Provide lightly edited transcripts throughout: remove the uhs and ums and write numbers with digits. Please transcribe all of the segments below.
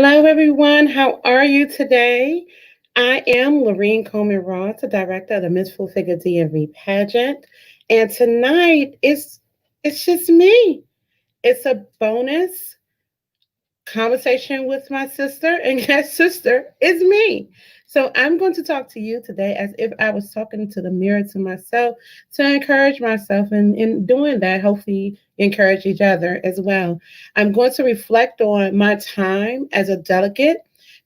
Hello, everyone. How are you today? I am Lorene Coleman Ross, the director of the Miss Full Figure DMV pageant, and tonight it's just me. It's a bonus conversation with my sister, and that sister is me. So I'm going to talk to you today as if I was talking to the mirror to myself to encourage myself, and in doing that, hopefully encourage each other as well. I'm going to reflect on my time as a delegate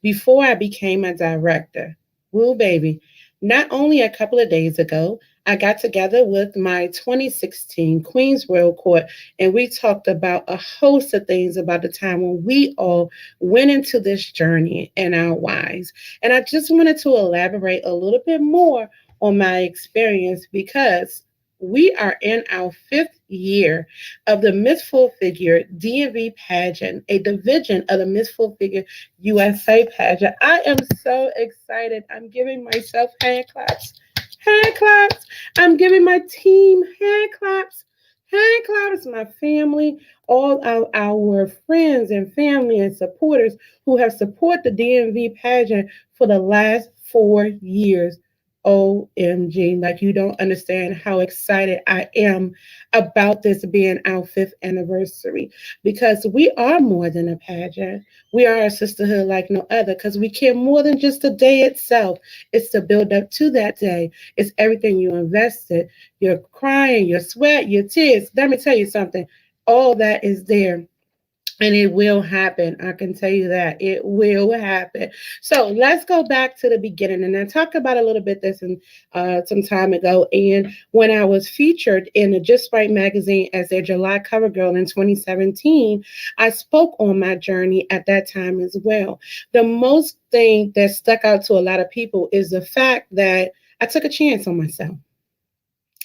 before I became a director. Woo, baby. Not only a couple of days ago, I got together with my 2016 Queens Royal Court, and we talked about a host of things about the time when we all went into this journey and our whys. And I just wanted to elaborate a little bit more on my experience because we are in our fifth year of the Miss Full Figure DMV pageant, a division of the Miss Full Figure USA pageant. I am so excited. I'm giving myself hand claps. Hand claps. I'm giving my team hand claps. Hand claps, my family, all of our friends and family and supporters who have supported the DMV pageant for the last 4 years. OMG, like you don't understand how excited I am about this being our fifth anniversary because we are more than a pageant. We are a sisterhood like no other because we care more than just the day itself. It's the build up to that day. It's everything you invested, your crying, your sweat, your tears. Let me tell you something. All that is there. And it will happen. I can tell you that it will happen. So let's go back to the beginning. And I talked about a little bit this some time ago. And when I was featured in the Just Right magazine as their July cover girl in 2017, I spoke on my journey at that time as well. The most thing that stuck out to a lot of people is the fact that I took a chance on myself.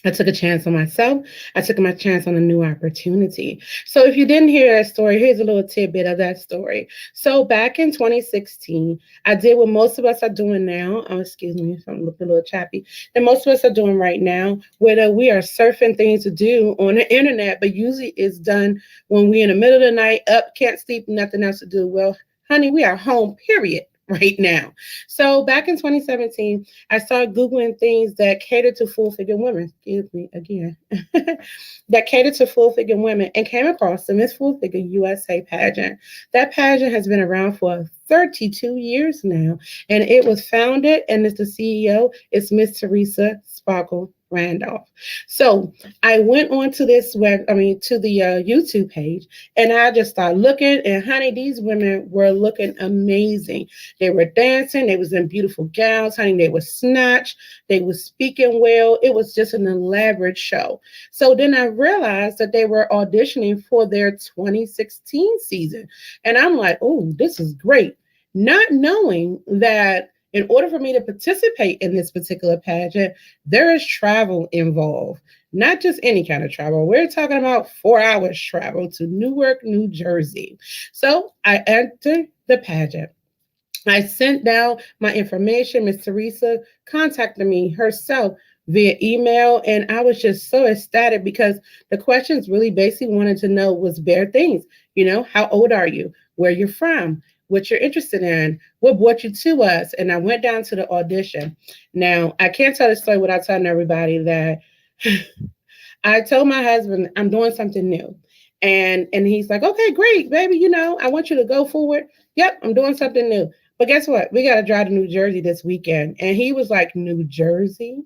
I took a chance on myself. I took my chance on a new opportunity. So, if you didn't hear that story, here's a little tidbit of that story. So, back in 2016, I did what most of us are doing now. Oh, excuse me if I'm looking a little chappy. That most of us are doing right now, whether we are surfing things to do on the internet, but usually it's done when we're in the middle of the night, up, can't sleep, nothing else to do. Well, honey, we are home, period. Right now. So back in 2017, I started Googling things that cater to full figure women. Excuse me again. That cater to full figure women and came across the Miss Full Figure USA pageant. That pageant has been around for 32 years now, and it was founded, and it's the CEO is Miss Teresa Sparkle Randolph. So I went on to to the YouTube page, and I just started looking. And honey, these women were looking amazing. They were dancing. They was in beautiful gowns, honey. They were snatched. They were speaking well. It was just an elaborate show. So then I realized that they were auditioning for their 2016 season, and I'm like, oh, this is great. Not knowing that in order for me to participate in this particular pageant, there is travel involved. Not just any kind of travel. We're talking about 4 hours travel to Newark, New Jersey. So I entered the pageant. I sent down my information. Miss Teresa contacted me herself via email, and I was just so ecstatic because the questions really basically wanted to know was bare things. How old are you? Where you're from? What you're interested in? What brought you to us? And I went down to the audition. Now, I can't tell the story without telling everybody that I told my husband I'm doing something new. And he's like, okay, great, baby. I want you to go forward. Yep, I'm doing something new. But guess what? We got to drive to New Jersey this weekend. And he was like, New Jersey?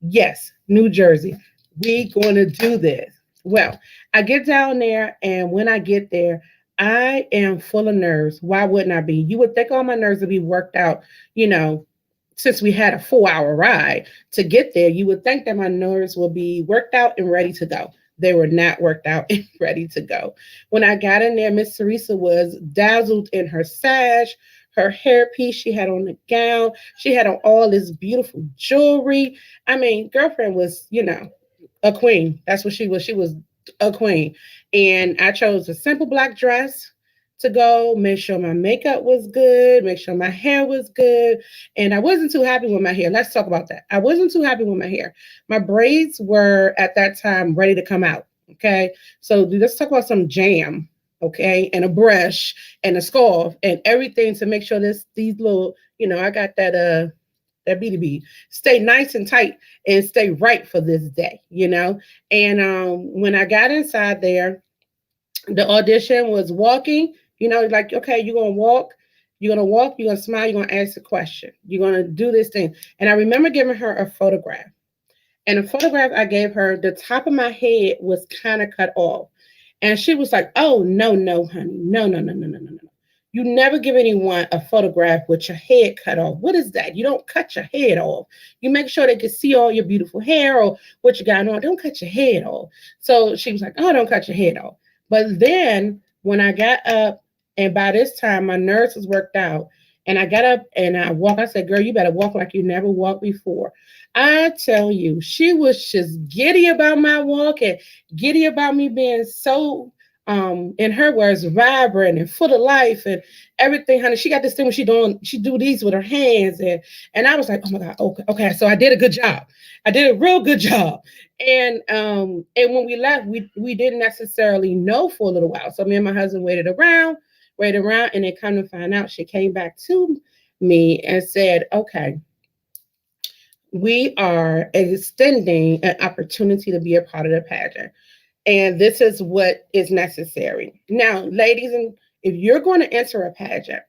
Yes, New Jersey. We going to do this. Well, I get down there, and when I get there, I am full of nerves. Why wouldn't I be? You would think all my nerves would be worked out, you know, since we had a 4 hour ride to get there. You would think that my nerves will be worked out and ready to go. They were not worked out and ready to go. When I got in there, Miss Teresa was dazzled in her sash, her hairpiece. She had on the gown. She had on all this beautiful jewelry. I mean, girlfriend was, a queen. That's what she was. She was a queen. And I chose a simple black dress to go, make sure my makeup was good, make sure my hair was good. And I wasn't too happy with my hair. Let's talk about that. I wasn't too happy with my hair. My braids were at that time ready to come out. Okay. So let's talk about some jam. okay, and a brush and a scarf and everything to make sure these little, I got that BDB stay nice and tight and stay right for this day. And when I got inside there, the audition was walking, like, okay, you're gonna walk, you're gonna smile, you're gonna ask a question, you're gonna do this thing. And I remember giving her a photograph. And the photograph I gave her, the top of my head was kind of cut off. And she was like, oh, no, no, honey. No, no, no, no, no, no, no. You never give anyone a photograph with your head cut off. What is that? You don't cut your head off. You make sure they can see all your beautiful hair or what you got on. Don't cut your head off. So she was like, oh, don't cut your head off. But then when I got up, and by this time my nerves was worked out, and I got up and I walked, I said, girl, you better walk like you never walked before. I tell you, she was just giddy about my walk and giddy about me being so, in her words, vibrant and full of life and everything, honey. She got this thing when she do these with her hands, and I was like, oh my God, okay, okay. So I did a good job. I did a real good job. And when we left, we didn't necessarily know for a little while. So me and my husband waited around, and then come to find out, she came back to me and said, okay, we are extending an opportunity to be a part of the pageant. And this is what is necessary. Now, ladies, and if you're going to enter a pageant,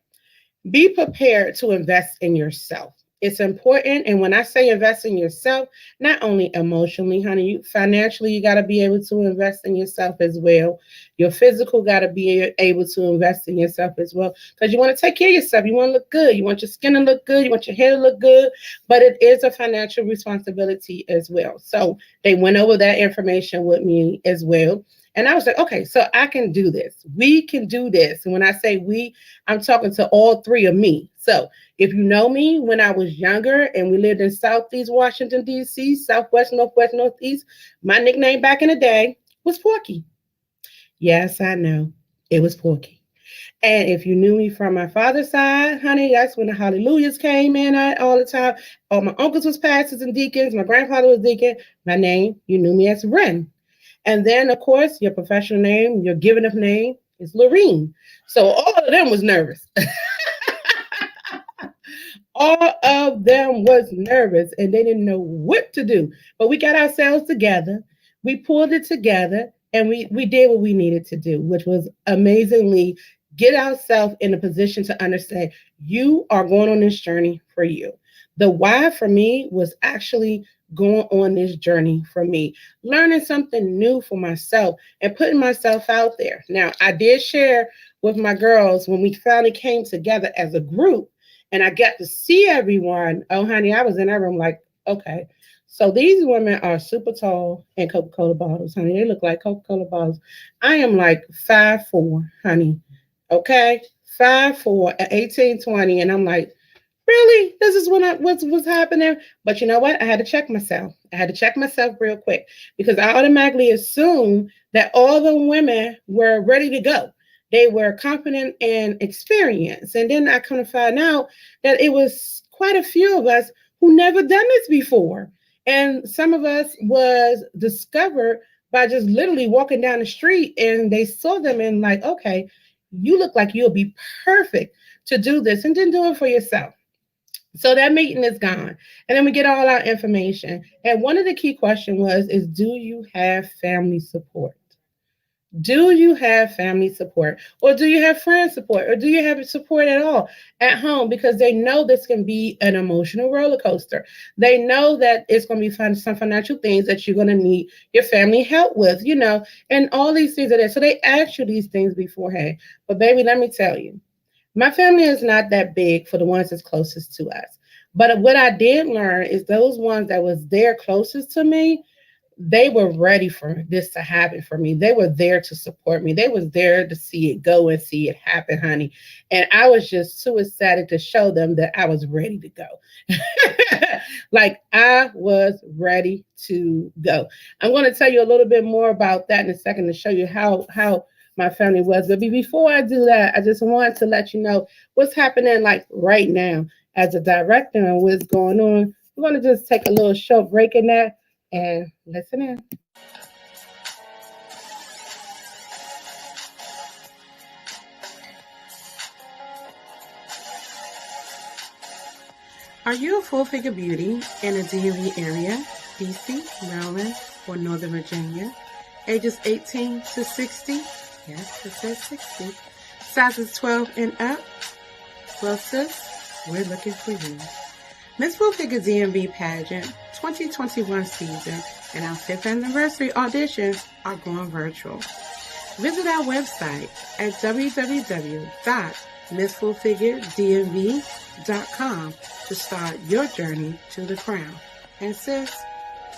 be prepared to invest in yourself. It's important. And when I say invest in yourself, not only emotionally, honey, financially, you got to be able to invest in yourself as well. Your physical got to be able to invest in yourself as well. Because you want to take care of yourself. You want to look good. You want your skin to look good. You want your hair to look good. But it is a financial responsibility as well. So they went over that information with me as well. And I was like, okay, so I can do this. We can do this. And when I say we, I'm talking to all three of me. So if you know me, when I was younger and we lived in Southeast Washington, D.C., Southwest, Northwest, Northeast, my nickname back in the day was Porky. Yes, I know. It was Porky. And if you knew me from my father's side, honey, that's when the hallelujahs came in all the time. All my uncles was pastors and deacons. My grandfather was deacon. My name, you knew me as Ren. And then, of course, your professional name, your given up name is Lorene. So all of them was nervous. All of them was nervous and they didn't know what to do. But we got ourselves together. We pulled it together and we did what we needed to do, which was amazingly get ourselves in a position to understand you are going on this journey for you. The why for me was actually going on this journey for me, learning something new for myself and putting myself out there. Now, I did share with my girls when we finally came together as a group and I got to see everyone. Oh, honey, I was in that room like, okay. So these women are super tall and Coca-Cola bottles, honey. They look like Coca-Cola bottles. I am like 5'4", honey. Okay, 5'4", 1820, and I'm like, really? This is what's happening. But you know what? I had to check myself. I had to check myself real quick because I automatically assumed that all the women were ready to go. They were confident and experienced. And then I come to find out that it was quite a few of us who never done this before. And some of us was discovered by just literally walking down the street and they saw them and like, okay, you look like you'll be perfect to do this and then do it for yourself. So that meeting is gone. And then we get all our information. And one of the key questions is do you have family support? Do you have family support? Or do you have friend support? Or do you have support at all at home? Because they know this can be an emotional roller coaster. They know that it's going to be some financial things that you're going to need your family help with, and all these things are there. So they ask you these things beforehand. But baby, let me tell you, my family is not that big for the ones that's closest to us. But what I did learn is those ones that was there closest to me, they were ready for this to happen for me. They were there to support me. They was there to see it go and see it happen, honey. And I was just too excited to show them that I was ready to go. Like I was ready to go. I'm going to tell you a little bit more about that in a second to show you how my family was. But before I do that, I just wanted to let you know what's happening like right now as a director and what's going on. We're going to just take a little short break in that and listen in. Are you a full-figure beauty in the DMV area, DC, Maryland, or Northern Virginia? Ages 18 to 60? Yes, it says 60. Sizes 12 and up? Well, sis, we're looking for you. Miss Full Figure DMV Pageant 2021 season and our 5th anniversary auditions are going virtual. Visit our website at www.missfullfiguredmv.com to start your journey to the crown. And sis,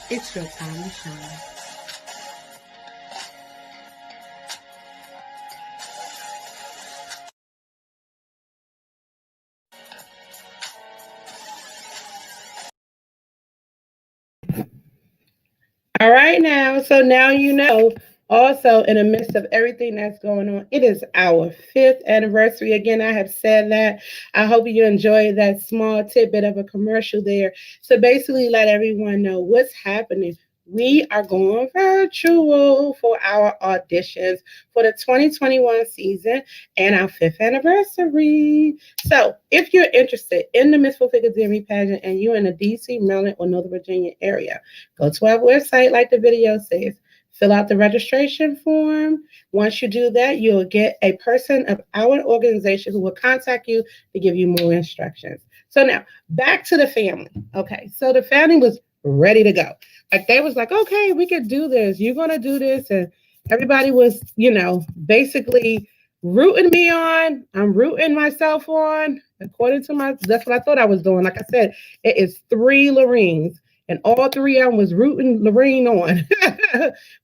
it's your time to shine. All right, now, so now you know. Also, in the midst of everything that's going on, it is our 5th anniversary. Again, I have said that. I hope you enjoyed that small tidbit of a commercial there. So basically, let everyone know what's happening. We are going virtual for our auditions for the 2021 season and our 5th anniversary. So if you're interested in the Miss Full Figure DMV pageant and you're in the DC, Maryland, or Northern Virginia area, go to our website like the video says. Fill out the registration form. Once you do that, you'll get a person of our organization who will contact you to give you more instructions. So now, back to the family. Okay, so the family was ready to go. Like they was like, okay, we could do this. You're going to do this. And everybody was, basically rooting me on. I'm rooting myself on. According to that's what I thought I was doing. Like I said, it is 3 Loreens. And all 3 of them was rooting Lorene on.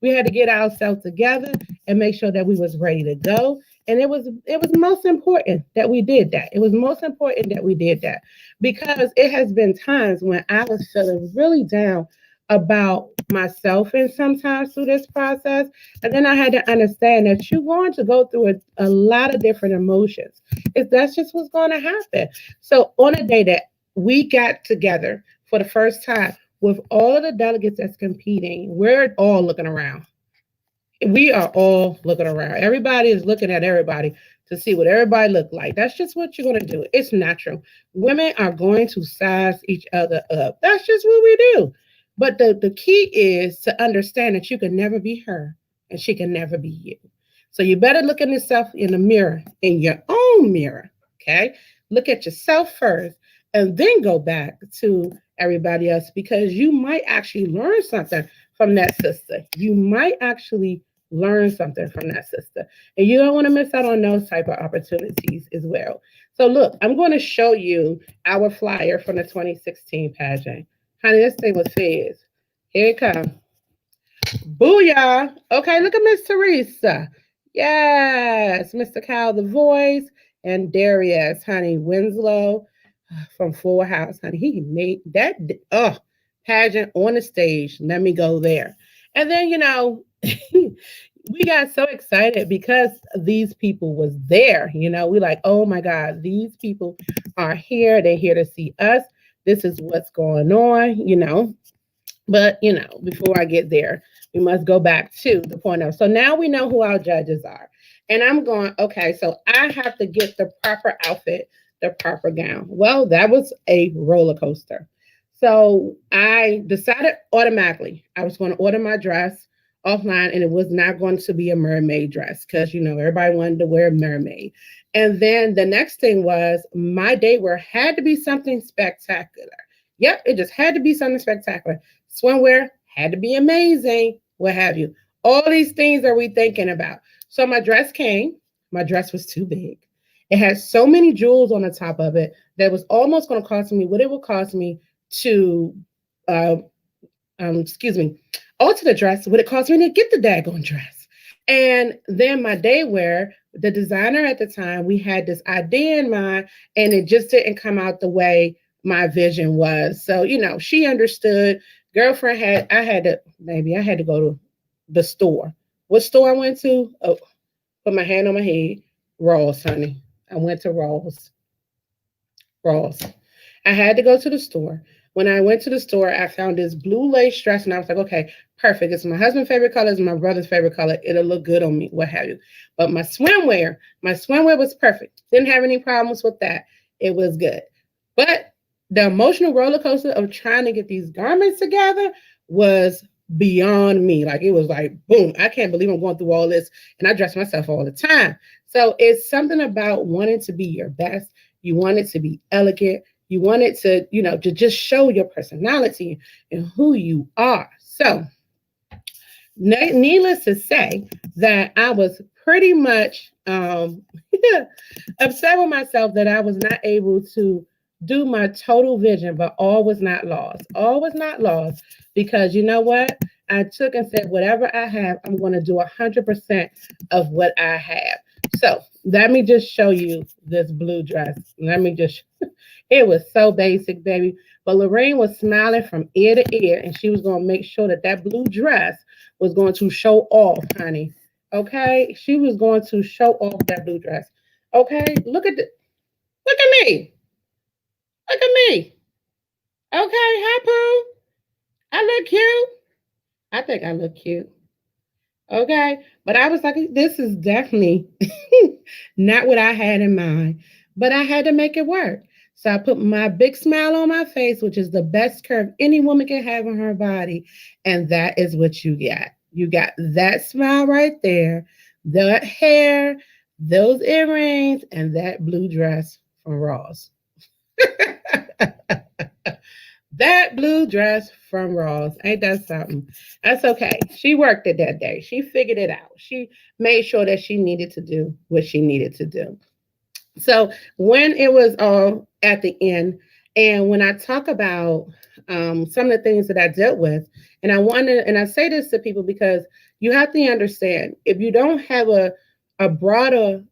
We had to get ourselves together and make sure that we was ready to go. And it was most important that we did that. It was most important that we did that because it has been times when I was feeling really down about myself and sometimes through this process. And then I had to understand that you're going to go through a lot of different emotions. That's just what's going to happen. So on a day that we got together for the first time, with all of the delegates that's competing, we're all looking around. We are all looking around. Everybody is looking at everybody to see what everybody look like. That's just what you're going to do. It's natural. Women are going to size each other up. That's just what we do. But the key is to understand that you can never be her and she can never be you. So you better look at yourself in the mirror, in your own mirror, okay? Look at yourself first and then go back to everybody else because you might actually learn something from that sister. You might actually learn something from that sister. And you don't want to miss out on those type of opportunities as well. So look, I'm going to show you our flyer from the 2016 pageant. Honey, this thing was fizz. Here it comes. Booyah. Okay, look at Miss Teresa. Yes, Mr. Kyle, the voice, and Darius, honey, Winslow from Full House, honey. He made that pageant on the stage. Let me go there. And then, we got so excited because these people was there. We like, oh my God, these people are here. They're here to see us. This is what's going on, But, before I get there, we must go back to the point of. So now we know who our judges are. And I'm going, okay, so I have to get the proper outfit, the proper gown. Well, that was a roller coaster. So I decided automatically I was going to order my dress offline, and it was not going to be a mermaid dress because, everybody wanted to wear a mermaid. And then the next thing was my day wear had to be something spectacular. Yep, it just had to be something spectacular. Swimwear had to be amazing, what have you. All these things are we thinking about. So my dress came. My dress was too big. It had so many jewels on the top of it that was almost going to cost me what it would cost me to, alter the dress, what it cost me to get the daggone dress. And then my day wear, the designer at the time, we had this idea in mind, and it just didn't come out the way my vision was. So, she understood. Girlfriend I had to go to the store. What store I went to? Oh, put my hand on my head. Ross, honey. I went to Ross. I had to go to the store. When I went to the store, I found this blue lace dress, and I was like, okay, perfect. It's my husband's favorite color. It's my brother's favorite color. It'll look good on me, what have you. But my swimwear was perfect. Didn't have any problems with that. It was good. But The emotional roller coaster of trying to get these garments together was beyond me. Like it was like, boom, I can't believe I'm going through all this. And I dress myself all the time. So it's something about wanting to be your best. You want it to be elegant. You want it to, to just show your personality and who you are. So needless to say that I was pretty much upset with myself that I was not able to do my total vision, but all was not lost. All was not lost because you know what? I took and said, whatever I have, I'm going to do 100% of what I have. So let me just show you this blue dress. Let me just, it was so basic, baby. But Lorraine was smiling from ear to ear, and she was going to make sure that that blue dress was going to show off, honey. Okay? She was going to show off that blue dress. Okay? Look at me. Look at me. Okay, hi, Pooh. I look cute. I think I look cute. Okay. But I was like, this is definitely not what I had in mind. But I had to make it work. So I put my big smile on my face, which is the best curve any woman can have on her body. And that is what you got. You got that smile right there, that hair, those earrings, and that blue dress from Ross. That blue dress from Ross. Ain't that something? That's okay. She worked it that day. She figured it out. She made sure that she needed to do what she needed to do. So when it was all at the end, and when I talk about some of the things that I dealt with, and I say this to people because you have to understand if you don't have a broader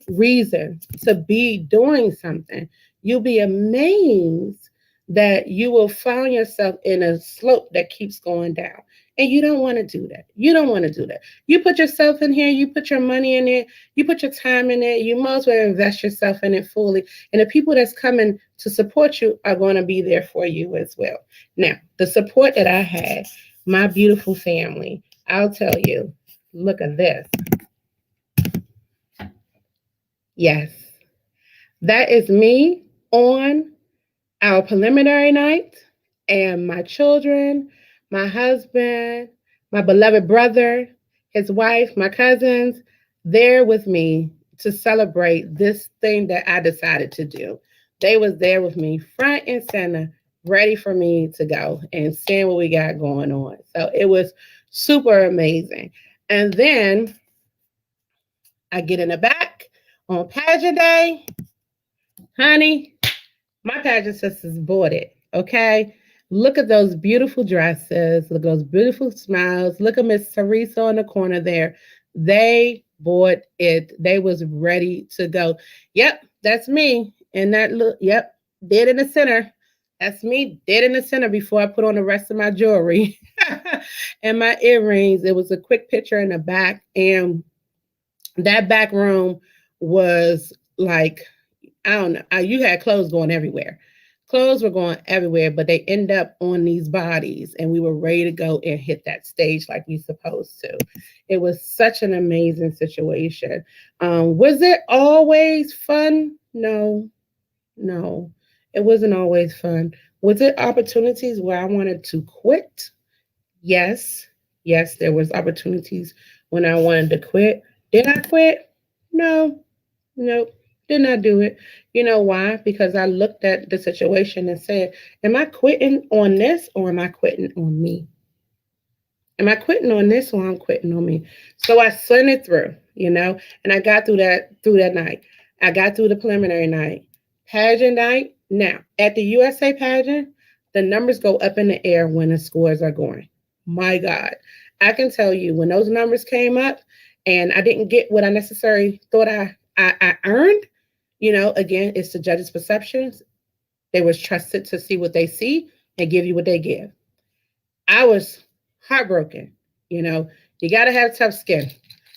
reason to be doing something, you'll be amazed that you will find yourself in a slope that keeps going down. And you don't want to do that. You don't want to do that. You put yourself in here, you put your money in it, you put your time in it, you might as well invest yourself in it fully. And the people that's coming to support you are going to be there for you as well. Now, the support that I had, my beautiful family, I'll tell you, look at this. Yes, that is me on our preliminary night, and my children, my husband, my beloved brother, his wife, my cousins, there with me to celebrate this thing that I decided to do. They was there with me front and center, ready for me to go and seeing what we got going on. So it was super amazing. And then I get in the back on pageant day, honey. My pageant sisters bought it. Okay. Look at those beautiful dresses. Look at those beautiful smiles. Look at Miss Teresa on the corner there. They bought it. They was ready to go. Yep, that's me. And that look, yep, dead in the center. That's me dead in the center before I put on the rest of my jewelry and my earrings. It was a quick picture in the back. And that back room was like, I don't know. You had clothes going everywhere. Clothes were going everywhere, but they end up on these bodies, and we were ready to go and hit that stage like we supposed to. It was such an amazing situation. Was it always fun? No, no, it wasn't always fun. Was it opportunities where I wanted to quit? Yes, yes, there was opportunities when I wanted to quit. Did I quit? No, nope, did not do it. You know why? Because I looked at the situation and said, am I quitting on this or am I quitting on me? Am I quitting on this or I'm quitting on me? So I sent it through, and I got through that night. I got through the preliminary night. Pageant night. Now, at the USA pageant, the numbers go up in the air when the scores are going. My God. I can tell you when those numbers came up and I didn't get what I necessarily thought I earned, again, it's the judges' perceptions. They was trusted to see what they see and give you what they give. I was heartbroken. You got to have tough skin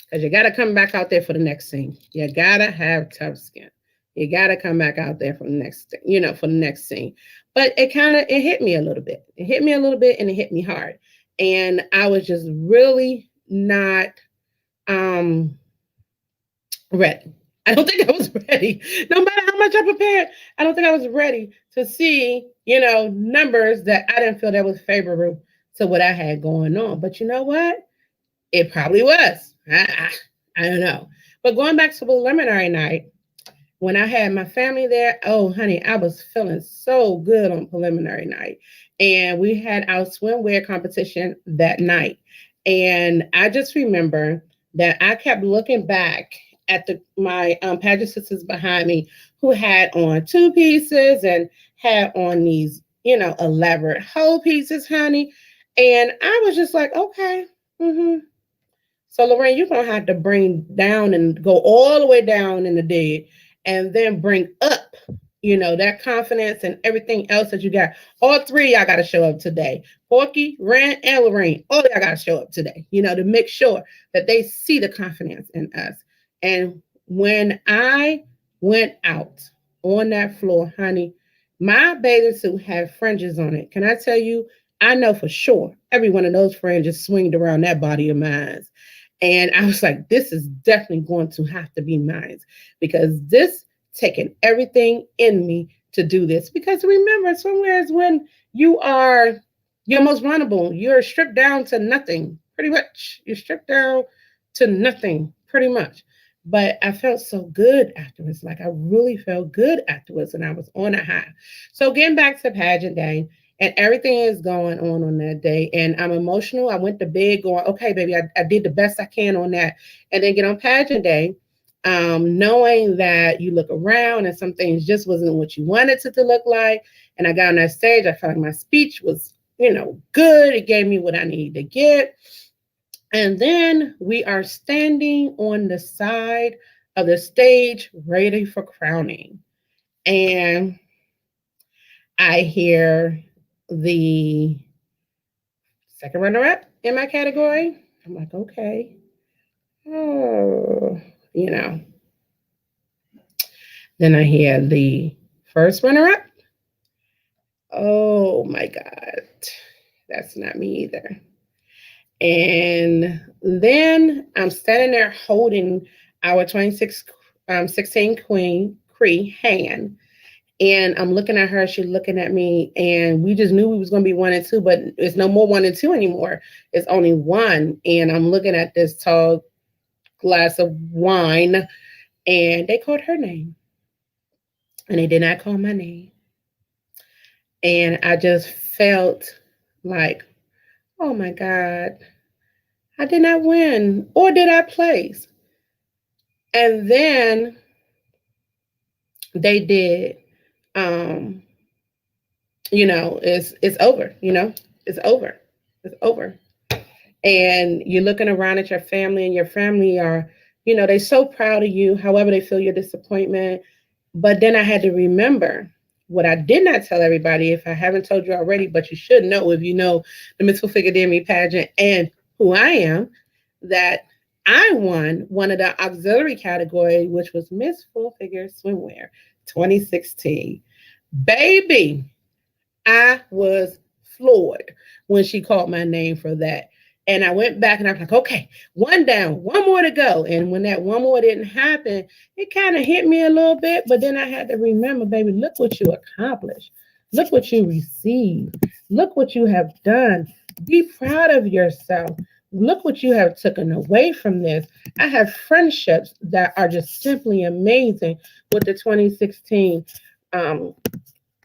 because you got to come back out there for the next scene. You got to have tough skin. You got to come back out there for the next scene. But it hit me a little bit. It hit me a little bit and it hit me hard. And I was just really not ready. I don't think I was ready. No matter how much I prepared, I don't think I was ready to see, numbers that I didn't feel that was favorable to what I had going on. But you know what? It probably was. I don't know. But going back to preliminary night, when I had my family there, oh, honey, I was feeling so good on preliminary night. And we had our swimwear competition that night. And I just remember that I kept looking back at my pageant sisters behind me who had on two pieces and had on these, elaborate whole pieces, honey. And I was just like, okay, so Lorraine, you're gonna have to bring down and go all the way down in the dead and then bring up, that confidence and everything else that you got. All three of y'all gotta show up today. Porky, Rand, and Lorraine, all of y'all gotta show up today, to make sure that they see the confidence in us. And when I went out on that floor, honey, my bathing suit had fringes on it. Can I tell you? I know for sure every one of those fringes swinged around that body of mine. And I was like, this is definitely going to have to be mine because this taking everything in me to do this. Because remember, somewhere is when you are your most vulnerable. You're stripped down to nothing, pretty much. You're stripped down to nothing, pretty much. But I felt so good afterwards. Like I really felt good afterwards, and I was on a high. So getting back to pageant day, and everything is going on that day, and I'm emotional. I went to bed going, okay, baby, I did the best I can on that, and then get on pageant day, knowing that you look around and some things just wasn't what you wanted it to look like. And I got on that stage. I felt like my speech was, good. It gave me what I needed to get. And then we are standing on the side of the stage, ready for crowning. And I hear the second runner up in my category. I'm like, okay. Oh, Then I hear the first runner up. Oh my God. That's not me either. And then I'm standing there holding our 2016 Queen Cree hand. And I'm looking at her, she's looking at me, and we just knew we was going to be 1 and 2, but it's no more 1 and 2 anymore. It's only one. And I'm looking at this tall glass of wine, and they called her name. And they did not call my name. And I just felt like, oh my God, I did not win, or did I place? And then they did. It's over. It's over. It's over. And you're looking around at your family, and your family are, they're so proud of you. However, they feel your disappointment. But then I had to remember what I did not tell everybody, if I haven't told you already, but you should know if you know the Miss Full Figure DMV pageant and who I am, that I won one of the auxiliary category, which was Miss Full Figure Swimwear 2016. Baby, I was floored when she called my name for that. And I went back and I was like, okay, one down, one more to go. And when that one more didn't happen, it kind of hit me a little bit. But then I had to remember, baby, look what you accomplished. Look what you received. Look what you have done. Be proud of yourself. Look what you have taken away from this. I have friendships that are just simply amazing with the 2016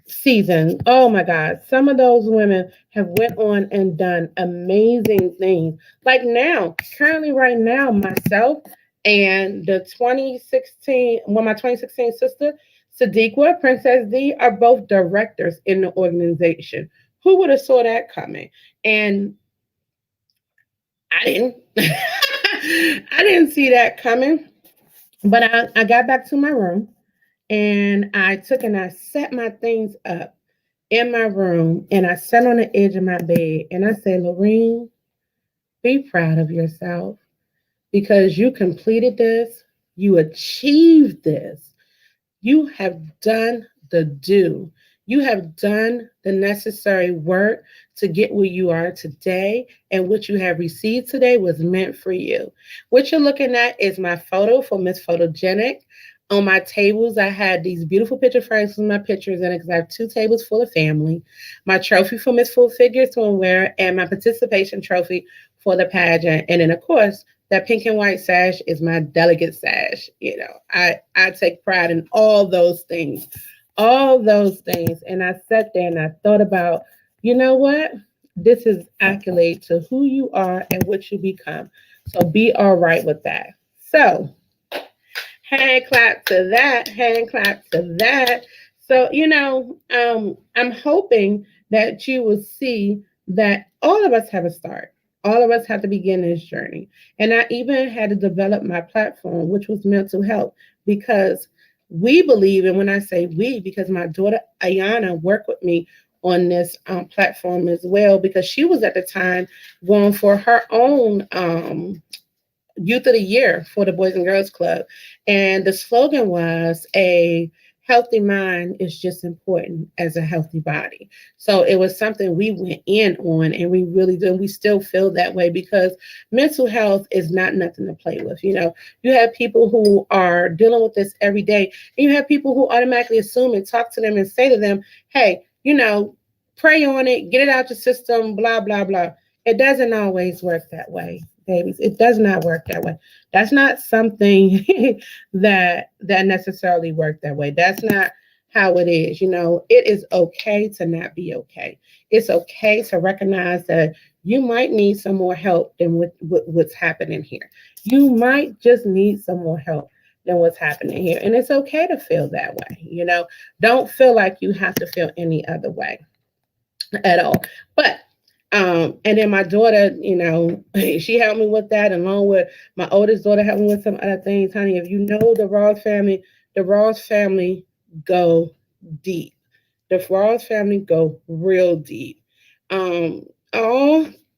season. Oh my God. Some of those women have went on and done amazing things. Like now, currently right now, myself and the 2016, my 2016 sister, Sadiqa, Princess D, are both directors in the organization. Who would have saw that coming? And I didn't. I didn't see that coming. But I got back to my room, and I took and I set my things up in my room, and I sat on the edge of my bed and I said, Lorene, be proud of yourself because you completed this, you achieved this, you have done the do. You have done the necessary work to get where you are today, and what you have received today was meant for you. What you're looking at is my photo for Miss Photogenic. On my tables, I had these beautiful picture frames with my pictures in it because I have two tables full of family. My trophy for Miss Full Figure Swimwear and my participation trophy for the pageant. And then, of course, that pink and white sash is my delegate sash. I take pride in all those things. And I sat there and I thought about, you know what? This is accolade to who you are and what you become. So be all right with that. So hand clap to that, hand clap to that. So, I'm hoping that you will see that all of us have a start. All of us have to begin this journey. And I even had to develop my platform, which was mental health, because we believe, and when I say we, because my daughter Ayana worked with me on this platform as well, because she was at the time going for her own Youth of the Year for the Boys and Girls Club. And the slogan was a healthy mind is just important as a healthy body. So it was something we went in on, and we really do. And we still feel that way because mental health is not nothing to play with. You have people who are dealing with this every day, and you have people who automatically assume and talk to them and say to them, hey, pray on it, get it out your system, blah, blah, blah. It doesn't always work that way, babies. It does not work that way. That's not something that necessarily work that way. That's not how it is. It is okay to not be okay. It's okay to recognize that you might need some more help than what's happening here. You might just need some more help than what's happening here. And it's okay to feel that way. Don't feel like you have to feel any other way at all. But and then my daughter, she helped me with that, along with my oldest daughter helped me with some other things. Honey, if you know the Ross family go deep. The Ross family go real deep. Oh,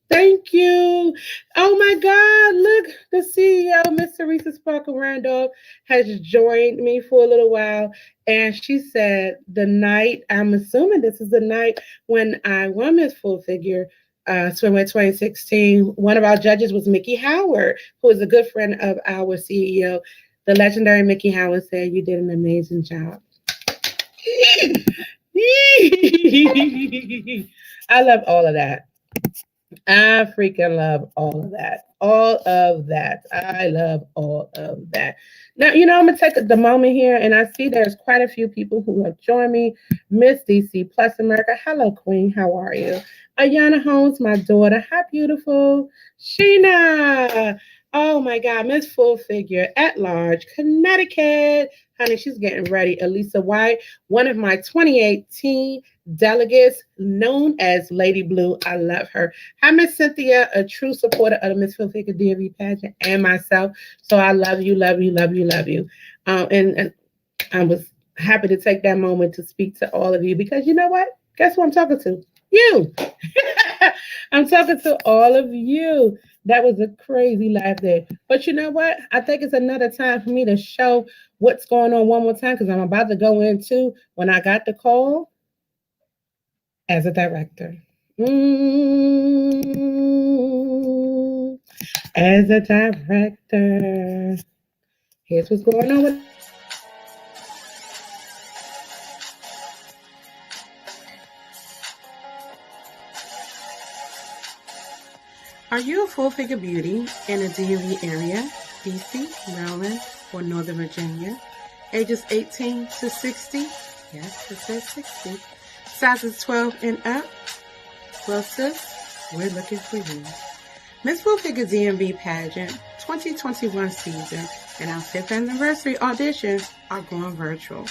thank you. Oh my God, look, the CEO, Miss Teresa Sparkle Randolph, has joined me for a little while. And she said the night, I'm assuming this is the night when I won Miss Full Figure Swimwear 2016, one of our judges was Mickey Howard, who is a good friend of our CEO. The legendary Mickey Howard said, you did an amazing job. I love all of that. I freaking love all of that. All of that. I love all of that. Now, I'm going to take the moment here, and I see there's quite a few people who have joined me. Miss DC Plus America. Hello, Queen. How are you? Ayana Holmes, my daughter. Hi, beautiful. Sheena. Oh, my God. Miss Full Figure at Large, Connecticut. Honey, she's getting ready. Elisa White, one of my 2018 delegates, known as Lady Blue. I love her. Hi, Miss Cynthia, a true supporter of the Miss Full Figure DMV pageant and myself. So I love you, love you, love you, love you. And I was happy to take that moment to speak to all of you because you know what? Guess who I'm talking to? You. I'm talking to all of you. That was a crazy laugh there. But you know what? I think it's another time for me to show what's going on one more time because I'm about to go into when I got the call as a director. As a director. Here's what's going on with Are you a full figure beauty in the DMV area, DC, Maryland, or Northern Virginia? Ages 18 to 60? Yes, it says 60. Sizes 12 and up? Well, sis, we're looking for you. Miss Full Figure DMV Pageant 2021 season and our 5th anniversary auditions are going virtual.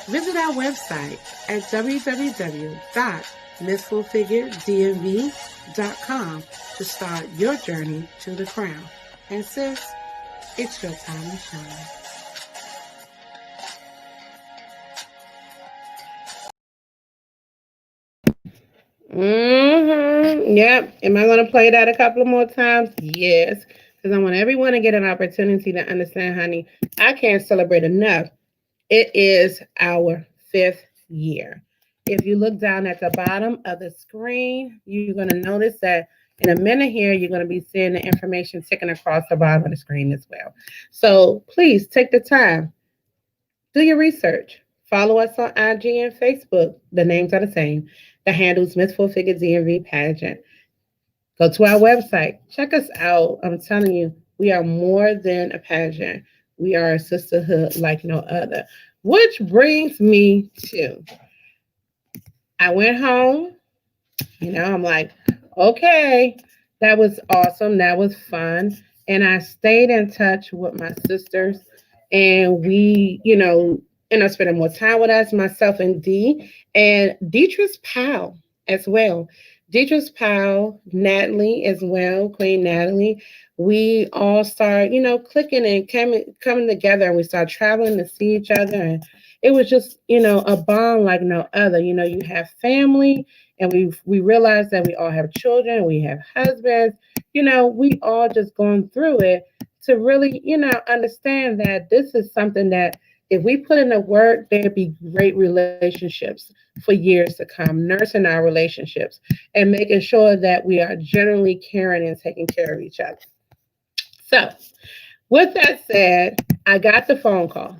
Visit our website at www.missfullfiguredmv.com to start your journey to the crown. And sis, it's your time to shine. Yep. Am I going to play that a couple of more times? Yes. Because I want everyone to get an opportunity to understand, honey, I can't celebrate enough. It is our 5th year. If you look down at the bottom of the screen, you're going to notice that in a minute here, you're going to be seeing the information ticking across the bottom of the screen as well. So please take the time. Do your research. Follow us on IG and Facebook. The names are the same. The handle's Miss Full Figure DMV Pageant. Go to our website. Check us out. I'm telling you, we are more than a pageant. We are a sisterhood like no other. Which brings me to I went home. I'm like, okay, that was awesome. That was fun. And I stayed in touch with my sisters, and we, spending more time with us, myself and Dee, and Deatrice Powell as well. Deatrice Powell, Natalie as well, Queen Natalie. We all start, clicking and coming together, and we start traveling to see each other. And it was just, a bond like no other. You have family, and we realize that we all have children, we have husbands, we all just going through it to really, understand that this is something that if we put in the work, there'd be great relationships for years to come, nursing our relationships and making sure that we are generally caring and taking care of each other. So, with that said, I got the phone call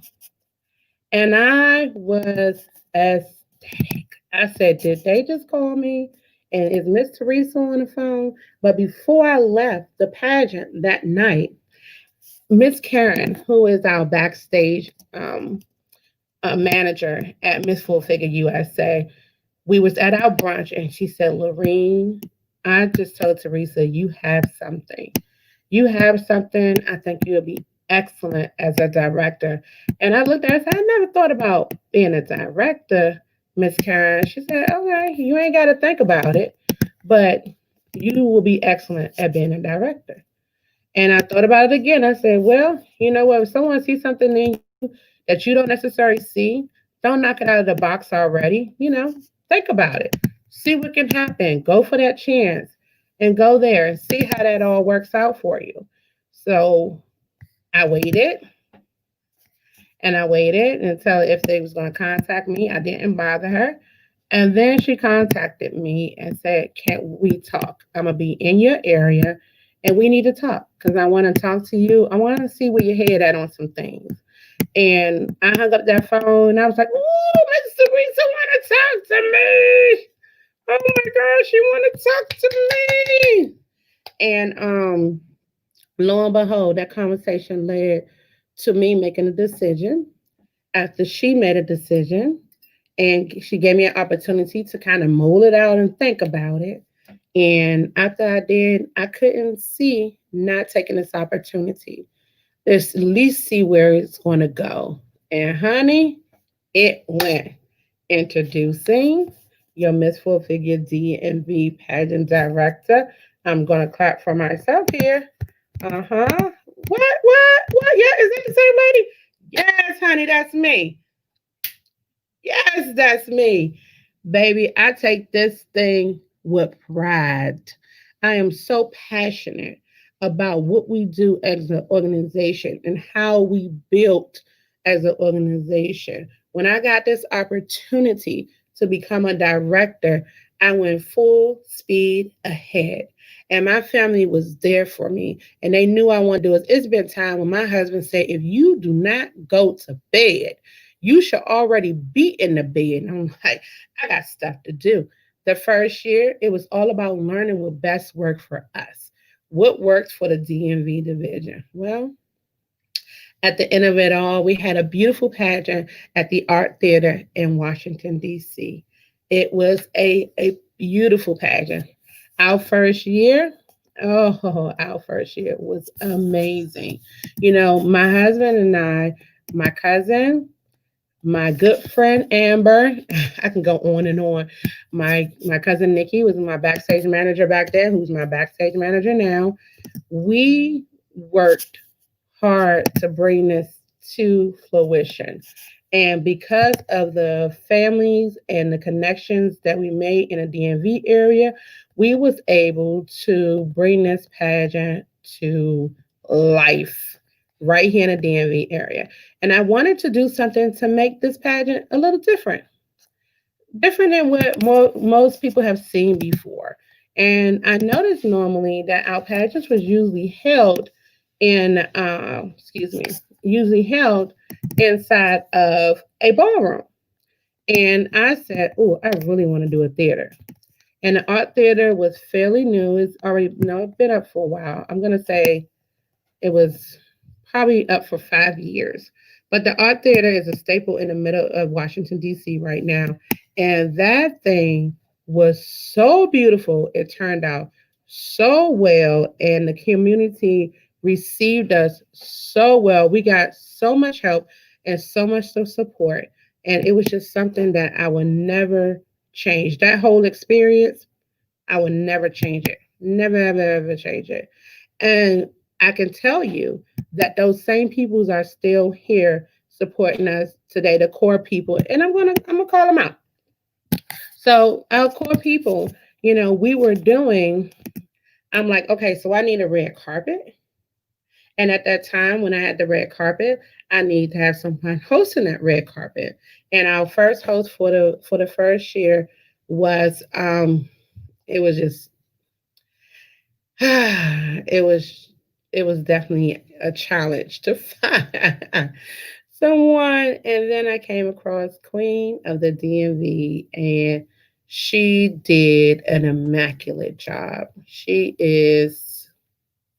and I was ecstatic. I said, did they just call me? And is Miss Teresa on the phone? But before I left the pageant that night, Miss Karen, who is our backstage manager at Miss Full Figure USA, we was at our brunch and she said, Lorene, I just told Teresa, you have something. You have something. I think you'll be excellent as a director. And I looked at her and said, I never thought about being a director, Miss Karen. She said, okay, you ain't got to think about it, but you will be excellent at being a director. And I thought about it again. I said, well, you know what? If someone sees something in you that you don't necessarily see, don't knock it out of the box already. Think about it. See what can happen. Go for that chance and go there and see how that all works out for you. So I waited and I waited until if they was going to contact me. I didn't bother her. And then she contacted me and said, can we talk? I'm going to be in your area and we need to talk because I want to talk to you. I want to see where your head at on some things. And I hung up that phone and I was like, oh, Miss Teresa want to talk to me. Oh my gosh, you want to talk to me. And lo and behold, that conversation led to me making a decision. After she made a decision, and she gave me an opportunity to kind of mold it out and think about it. And after I did, I couldn't see not taking this opportunity. Let's at least see where it's going to go. And honey, it went. Introducing your Miss Full Figure DMV pageant director. I'm going to clap for myself here. Uh-huh. What? Yeah, is that the same lady? Yes, honey, that's me. Yes, that's me. Baby, I take this thing with pride. I am so passionate about what we do as an organization and how we built as an organization. When I got this opportunity to become a director, I went full speed ahead. And my family was there for me. And they knew I wanted to do it. It's been time when my husband said, if you do not go to bed, you should already be in the bed. And I'm like, I got stuff to do. The first year, it was all about learning what best worked for us. What works for the DMV division? Well, at the end of it all, we had a beautiful pageant at the Art Theater in Washington, D.C. It was a beautiful pageant. Our first year, our first year was amazing. My husband and I, my cousin, my good friend Amber, I can go on and on. My cousin Nikki was my backstage manager back then, who's my backstage manager now. We worked hard to bring this to fruition. And because of the families and the connections that we made in the DMV area, we was able to bring this pageant to life right here in the DMV area. And I wanted to do something to make this pageant a little different than what most people have seen before. And I noticed normally that our pageants was usually held in, excuse me, usually held inside of a ballroom. And I said, oh, I really want to do a theater. And the art theater was fairly new. It's already, it's been up for a while. I'm going to say it was probably up for 5 years. But the art theater is a staple in the middle of Washington, D.C. right now. And that thing was so beautiful. It turned out so well, and the community received us so well. We got so much help and so much support. And it was just something that I would never change. That whole experience, I would never change it. Never, ever, ever change it. And I can tell you that those same peoples are still here supporting us today, the core people. And I'm gonna call them out. So our core people, we were doing, I'm like, okay, so I need a red carpet. And at that time when I had the red carpet, I need to have someone hosting that red carpet. And our first host for the first year was it was just it was it was definitely a challenge to find someone. And then I came across Queen of the DMV, and she did an immaculate job. She is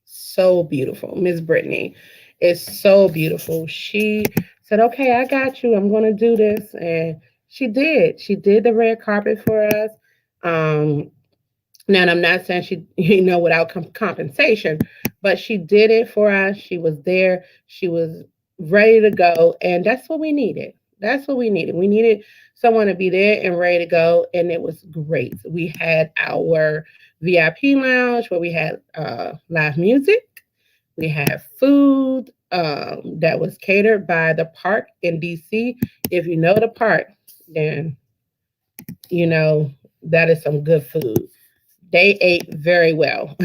so beautiful. Miss Brittany is so beautiful. She said, okay, I got you. I'm going to do this. And she did. She did the red carpet for us. Um, Now, I'm not saying she, without compensation, but she did it for us. She was there. She was ready to go. And that's what we needed. That's what we needed. We needed someone to be there and ready to go. And it was great. We had our VIP lounge where we had live music. We had food that was catered by the park in DC. If you know the park, then you know that is some good food. They ate very well.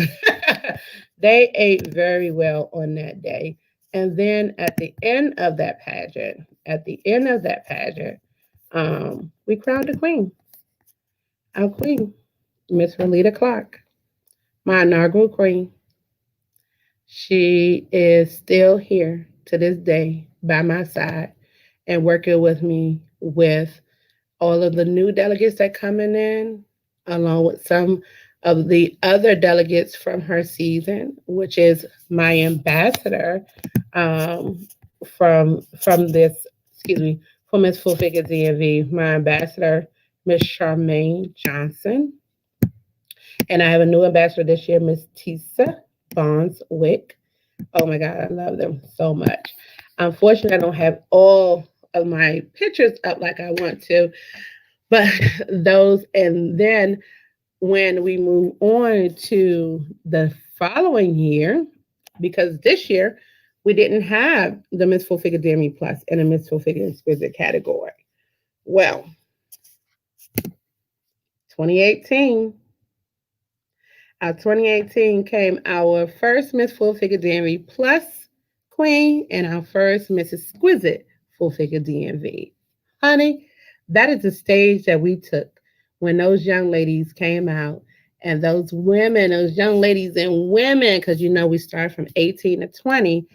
They ate very well on that day. And then at the end of that pageant, we crowned a queen, our queen, Miss Rolita Clark, my inaugural queen. She is still here to this day by my side and working with me with all of the new delegates that coming in, along with some of the other delegates from her season, which is my ambassador from this, excuse me, for Miss Full Figure DMV, my ambassador, Miss Charmaine Johnson. And I have a new ambassador this year, Miss Tisa Bonds Wick. Oh my God, I love them so much. Unfortunately, I don't have all of my pictures up like I want to, but those, and then when we move on to the following year, because this year we didn't have the Miss Full Figure Demi Plus and the Miss Full Figure Exquisite category. Well, 2018, our 2018 came our first Miss Full Figure DMV Plus Queen and our first Miss Exquisite Full Figure DMV. Honey, that is the stage that we took when those young ladies came out, and those women, those young ladies and women, because we started from 18 to 20,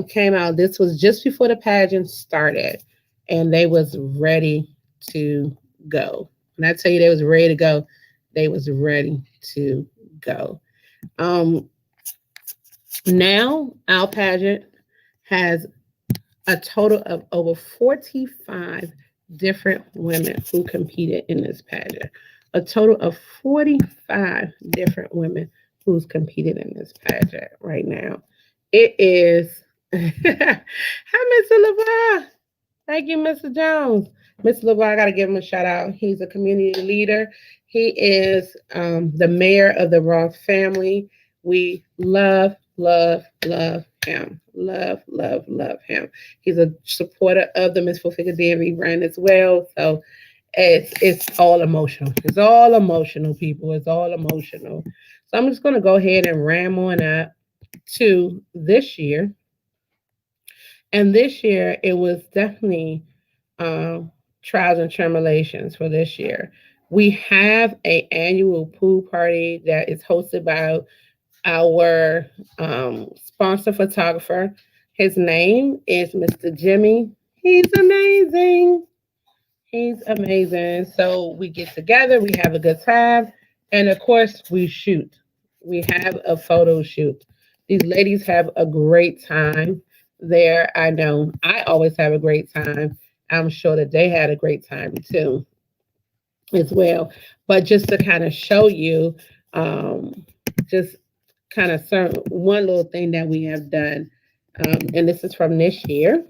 came out. This was just before the pageant started, and they was ready to go. When I tell you they was ready to go, they was ready to go. Um, Now our pageant has a total of over 45 different women who competed in this pageant. A total of 45 different women who's competed in this pageant right now. It is. Hi, Mr. LeVar. Thank you, Mr. Jones. Mr. LeVar, I got to give him a shout out. He's a community leader. He is the mayor of the Roth family. We love, love, love him. Love, love, love him. He's a supporter of the Miss Full Figure DMV brand as well. So it's all emotional. It's all emotional, people. It's all emotional. So I'm just gonna go ahead and ram on up to this year. And this year it was definitely um, trials and tribulations for this year. We have a annual pool party that is hosted by our sponsor photographer. His name is Mr. Jimmy. He's amazing. He's amazing. So we get together, we have a good time, and of course, we shoot. We have a photo shoot. These ladies have a great time there. I know I always have a great time. I'm sure that they had a great time too, as well. But just to kind of show you, just kind of one little thing that we have done, and this is from this year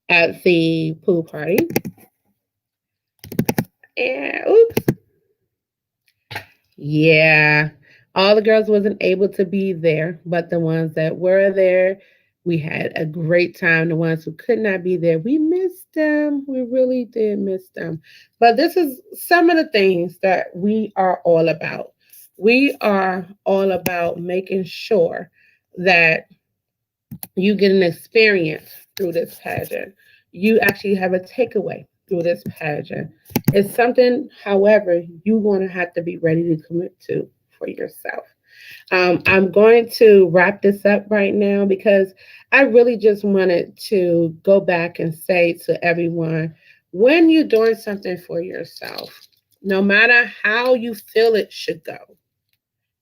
at the pool party. And oops, yeah, all the girls wasn't able to be there, but the ones that were there, we had a great time. The ones who could not be there, we missed them. We really did miss them. But this is some of the things that we are all about. We are all about making sure that you get an experience through this pageant. You actually have a takeaway through this pageant. It's something, however, you're going to have to be ready to commit to for yourself. I'm going to wrap this up right now because I really just wanted to go back and say to everyone, when you're doing something for yourself, no matter how you feel it should go,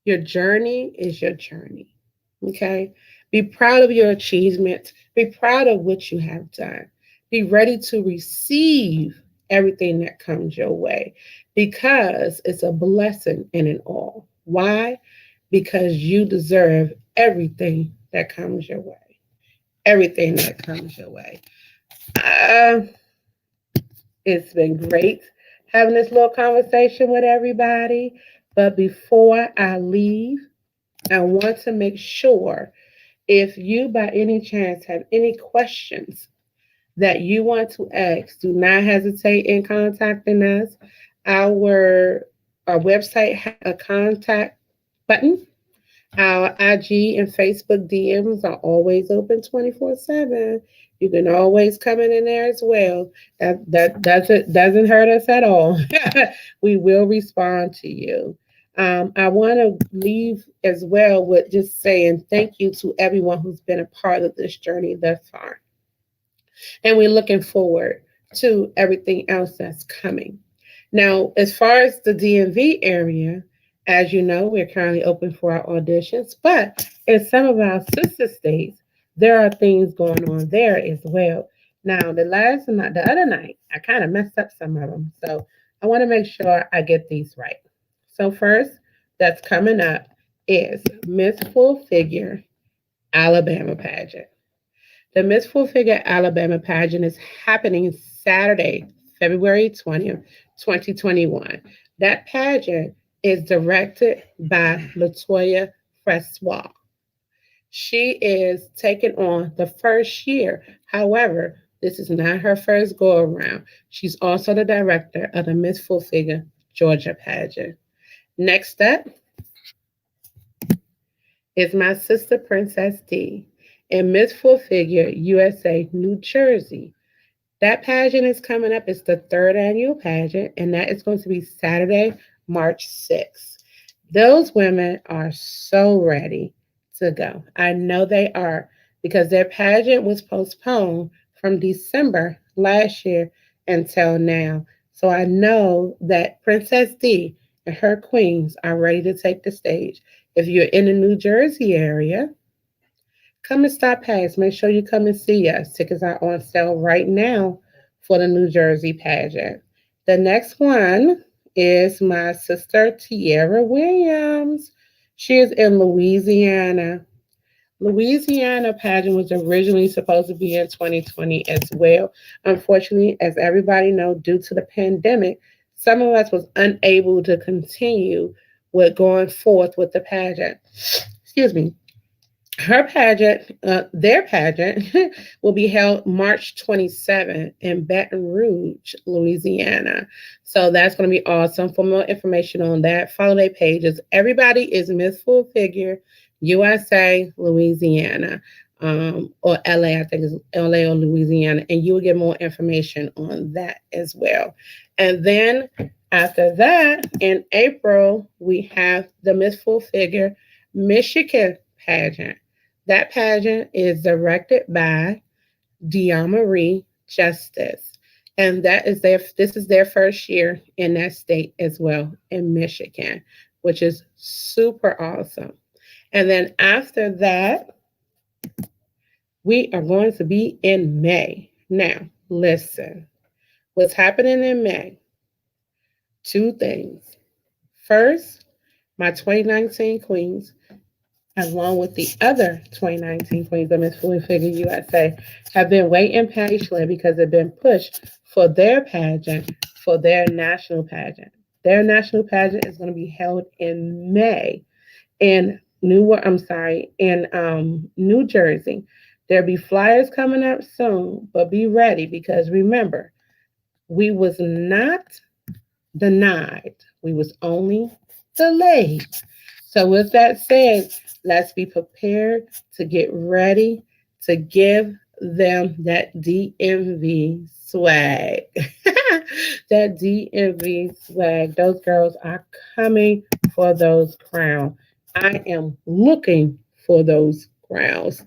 your journey is your journey. Okay? Be proud of your achievements. Be proud of what you have done. Be ready to receive everything that comes your way because it's a blessing in it all. Why? Because you deserve everything that comes your way. Everything that comes your way. Uh, it's been great having this little conversation with everybody. But before I leave, I want to make sure if you by any chance have any questions that you want to ask, do not hesitate in contacting us. Our, our website has a contact button. Our IG and Facebook DMs are always open 24/7. You can always come in there as well. That doesn't hurt us at all. We will respond to you. I want to leave as well with just saying thank you to everyone who's been a part of this journey thus far. And we're looking forward to everything else that's coming. Now, as far as the DMV area, as you know, we're currently open for our auditions, but in some of our sister states, there are things going on there as well. Now, the other night, I kind of messed up some of them, so I want to make sure I get these right. So first, that's coming up is Miss Full Figure Alabama pageant. The Miss Full Figure Alabama pageant is happening Saturday, February 20th, 2021. That pageant is directed by Latoya Fressois. She is taking on the first year. However, this is not her first go around. She's also the director of the Miss Full Figure Georgia pageant. Next up is my sister Princess D in Miss Full Figure USA New Jersey. That pageant is coming up. It's the third annual pageant, and that is going to be Saturday, March 6th. Those women are so ready to go. I know they are because their pageant was postponed from December last year until now. So I know that Princess D and her queens are ready to take the stage. If you're in the New Jersey area, come and stop past. Make sure you come and see us. Tickets are on sale right now for the New Jersey pageant. The next one is my sister Tierra Williams. She is in Louisiana. Louisiana pageant was originally supposed to be in 2020 as well. Unfortunately, as everybody knows, due to the pandemic, some of us was unable to continue with going forth with the pageant. Excuse me. Their pageant, will be held March 27th in Baton Rouge, Louisiana. So that's going to be awesome. For more information on that, follow their pages. Everybody is Miss Full Figure USA, Louisiana, or LA. I think it's LA or Louisiana, and you will get more information on that as well. And then after that, in April, we have the Miss Full Figure Michigan pageant. That pageant is directed by Marie Justice. And this is their first year in that state as well, in Michigan, which is super awesome. And then after that, we are going to be in May. Now, listen, what's happening in May? Two things. First, my 2019 Queens, along with the other 2019 Queens of Miss Fully Figure USA, have been waiting patiently because they've been pushed for their pageant, for their national pageant. Their national pageant is going to be held in May in New Jersey. There'll be flyers coming up soon, but be ready because remember, we was not denied. We was only delayed. So with that said, let's be prepared to get ready to give them that DMV swag. That DMV swag. Those girls are coming for those crowns. I am looking for those crowns.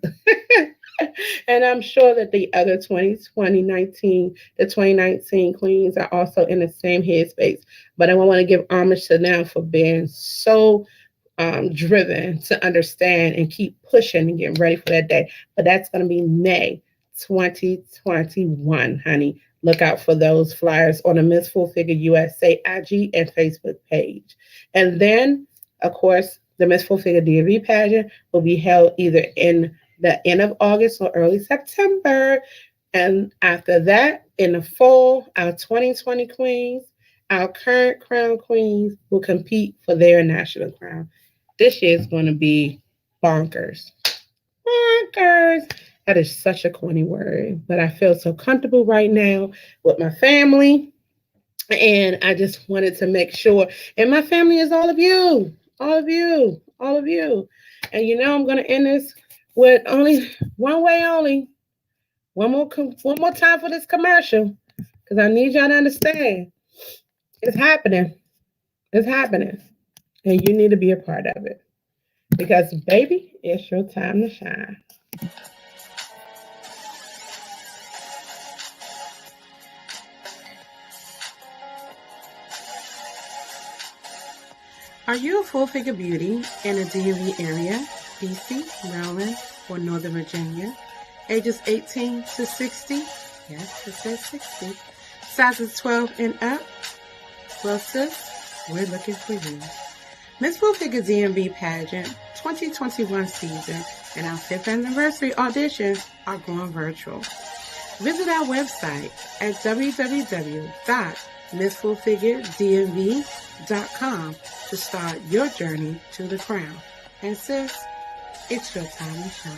And I'm sure that the other 2019, the 2019 queens are also in the same headspace. But I want to give homage to them for being so driven to understand and keep pushing and getting ready for that day. But that's going to be May 2021, honey. Look out for those flyers on the Miss Full Figure USA IG and Facebook page. And then, of course, the Miss Full Figure DMV pageant will be held either in the end of August or early September. And after that, in the fall, our 2020 queens, our current crown queens will compete for their national crown. This year is going to be bonkers. Bonkers. That is such a corny word, but I feel so comfortable right now with my family. And I just wanted to make sure, and my family is all of you, all of you, all of you. And I'm going to end this with only one way only. One more time for this commercial, because I need y'all to understand it's happening. It's happening, and you need to be a part of it because, baby, it's your time to shine. Are you a full figure beauty in the DMV area, DC, Maryland, or Northern Virginia? Ages 18 to 60? Yes, it says 60. Sizes 12 and up? Well, sis, we're looking for you. Miss Full Figure DMV Pageant 2021 season and our 5th anniversary auditions are going virtual. Visit our website at www.missfullfiguredmv.com to start your journey to the crown. And sis, it's your time to shine.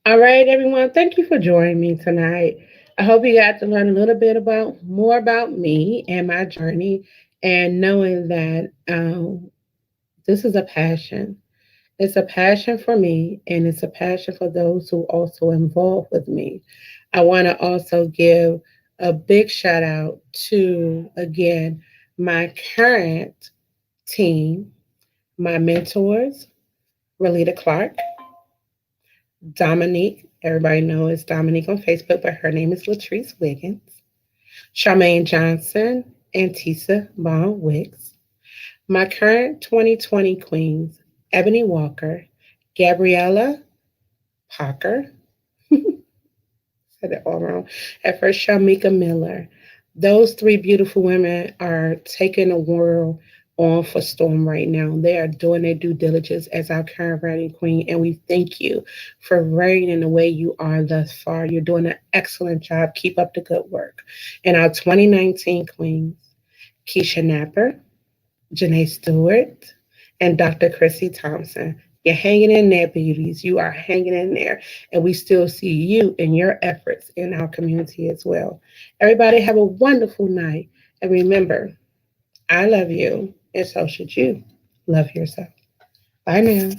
All right, everyone. Thank you for joining me tonight. I hope you got to learn a little bit about more about me and my journey, and knowing that this is a passion. It's a passion for me, and it's a passion for those who also involved with me. I want to also give a big shout out to again my current team, my mentors, Relita Clark, Dominique. Everybody knows Dominique on Facebook, but her name is Latrice Wiggins. Charmaine Johnson and Tisa Bond Wicks. My current 2020 queens, Ebony Walker, Gabriella Parker, said it all wrong. At first, Shamika Miller. Those three beautiful women are taking the world on for Storm right now. They are doing their due diligence as our current reigning queen, and we thank you for reigning the way you are thus far. You're doing an excellent job. Keep up the good work. And our 2019 queens, Keisha Napper, Janae Stewart, and Dr. Chrissy Thompson. You're hanging in there, beauties. You are hanging in there. And we still see you and your efforts in our community as well. Everybody have a wonderful night. And remember, I love you, and so should you love yourself. Bye now.